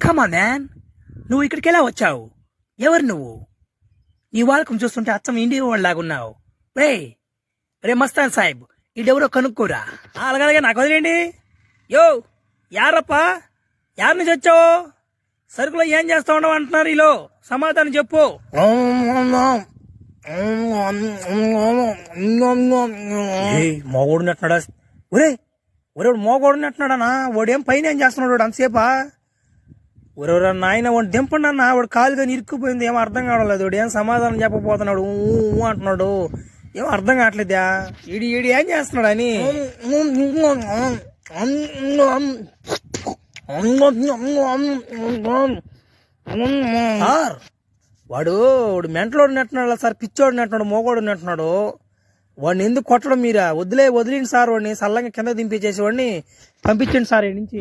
కమా man, నువ్వు ఇక్కడికి ఎలా వచ్చావు? ఎవరు నువ్వు? నీ వాళ్ళకం చూస్తుంటే అచ్చం ఇండియా వాళ్ళలాగున్నావు. రే రే మస్తాన్ సాహిబ్, ఈడెవరో కనుక్కోరా. అలాగే నాకు వదిలేండి. యో యారప్పా, యార్ నుంచి వచ్చావు? సరుకులో ఏం చేస్తా ఉండవు అంటున్నారు. ఈలో సమాధానం చెప్పు. మోగోడునట్టున్నాడా? ఒరే ఒరే మోగోడునట్టున్నాడనా? వాడేం పైన ఏం చేస్తున్నాడు వాడు అంతసేపా? ఒరెవర నాయన వాడు దింపండి అన్న, వాడు కాలుగా ఇరుక్కుపోయింది. ఏమో అర్థం కావట్లేదు. వాడు ఏం సమాధానం చెప్పకపోతున్నాడు, అంటున్నాడు. ఏమో అర్థం కావట్లేదా? ఈడి ఏం చేస్తున్నాడు అని. సార్ వాడు మెంటలోడు నెట్టున్నాడు సార్, పిచ్చోడు నెట్టున్నాడు, మోగోడు నెట్టున్నాడు. వాడిని ఎందుకు కొట్టడం మీరా? వదిలేండి సార్, వాడిని సల్లంగా కింద దింపించేసి వాడిని పంపించండి సార్ ఈ నుంచి.